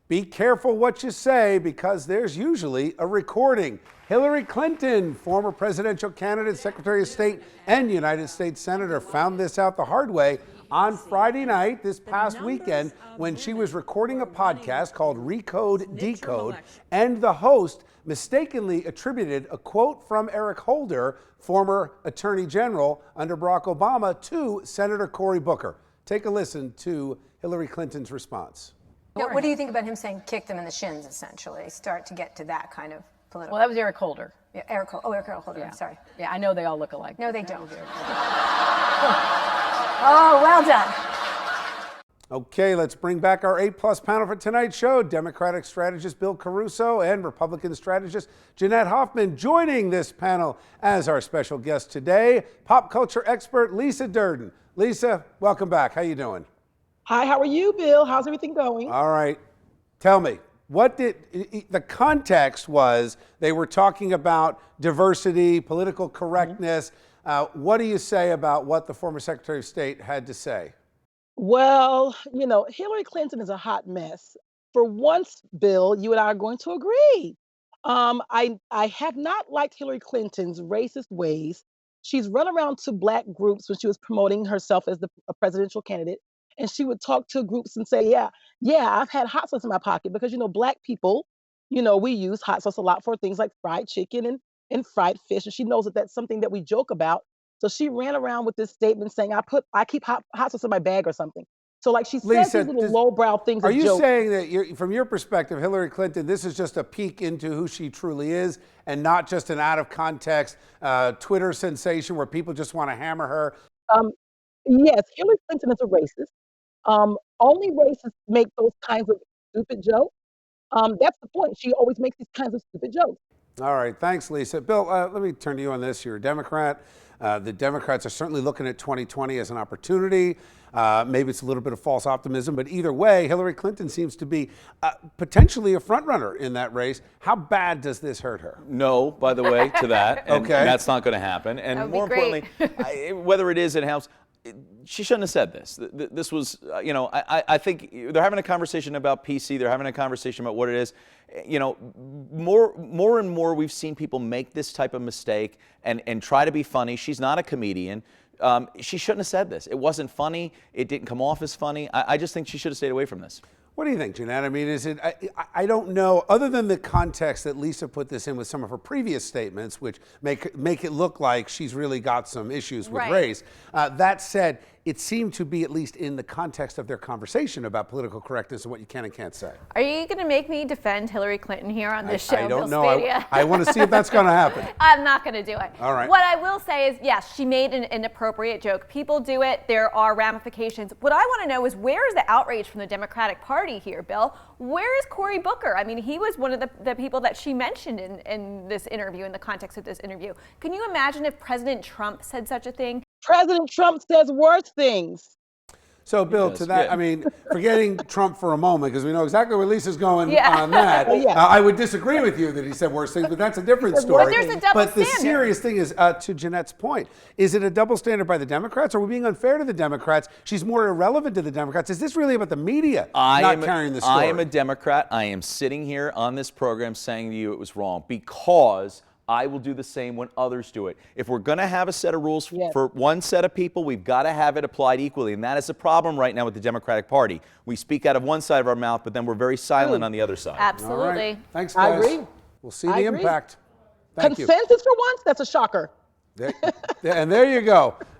Be careful what you say because there's usually a recording. Hillary Clinton, former presidential candidate, Secretary of State, and United States Senator, found this out the hard way on Friday night this past weekend when she was recording a podcast called Recode Decode, and the host mistakenly attributed a quote from Eric Holder, former Attorney General under Barack Obama, to Senator Cory Booker. Take a listen to Hillary Clinton's response. Now, what do you think about him saying kick them in the shins, essentially? Start to get to that kind of political. Well, that was Eric Holder. Yeah, Eric Holder, Yeah. Sorry. Yeah, I know they all look alike. No, they don't. Oh, well done. Okay, let's bring back our A-plus panel for tonight's show. Democratic strategist Bill Caruso and Republican strategist Jeanette Hoffman joining this panel as our special guest today, pop culture expert Lisa Durden. Lisa, welcome back. How you doing? Hi, how are you, Bill? How's everything going? All right. Tell me, what did the context was? They were talking about diversity, political correctness. What do you say about what the former Secretary of State had to say? Well, Hillary Clinton is a hot mess. For once, Bill, you and I are going to agree. I have not liked Hillary Clinton's racist ways. She's run around to Black groups when she was promoting herself as a presidential candidate. And she would talk to groups and say, yeah, I've had hot sauce in my pocket because, Black people, we use hot sauce a lot for things like fried chicken and fried fish. And she knows that that's something that we joke about. So she ran around with this statement saying, I keep hot sauce in my bag or something. So like she says these little lowbrow things. Are you saying that from your perspective, Hillary Clinton, this is just a peek into who she truly is and not just an out of context Twitter sensation where people just want to hammer her? Yes, Hillary Clinton is a racist. Only racists make those kinds of stupid jokes. That's the point. She always makes these kinds of stupid jokes. All right. Thanks, Lisa. Bill, let me turn to you on this. You're a Democrat. The Democrats are certainly looking at 2020 as an opportunity. Maybe it's a little bit of false optimism, but either way, Hillary Clinton seems to be potentially a front runner in that race. How bad does this hurt her? No, by the way, to that. And Okay. that's not going to happen. And more importantly, whether it is, it helps. She shouldn't have said this. This was, I think they're having a conversation about PC. They're having a conversation about what it is. More and more we've seen people make this type of mistake and try to be funny. She's not a comedian. She shouldn't have said this. It wasn't funny. It didn't come off as funny. I just think she should have stayed away from this. What do you think, Jeanette? I mean, is it, I don't know, other than the context that Lisa put this in with some of her previous statements, which make it look like she's really got some issues with race. That said, it seemed to be at least in the context of their conversation about political correctness and what you can and can't say. Are you going to make me defend Hillary Clinton here on this show, I don't Bill know. Spadea? I want to see if that's going to happen. I'm not going to do it. All right. What I will say is, yes, she made an inappropriate joke. People do it. There are ramifications. What I want to know is, where is the outrage from the Democratic Party here, Bill? Where is Cory Booker? I mean, he was one of the people that she mentioned in this interview, in the context of this interview. Can you imagine if President Trump said such a thing? President Trump says worse things. So, Bill, to that, I mean, forgetting Trump for a moment, because we know exactly where Lisa's going on that. I would disagree with you that he said worse things, but that's a different story. But there's a double standard. The serious thing is, to Jeanette's point, is it a double standard by the Democrats? Are we being unfair to the Democrats? She's more irrelevant to the Democrats. Is this really about the media not carrying the story? I am a Democrat. I am sitting here on this program saying to you it was wrong because I will do the same when others do it. If we're going to have a set of rules for one set of people, we've got to have it applied equally. And that is the problem right now with the Democratic Party. We speak out of one side of our mouth, but then we're very silent on the other side. Absolutely. All right. Thanks, guys. I agree. We'll see the impact. Consensus for once? That's a shocker. And there you go.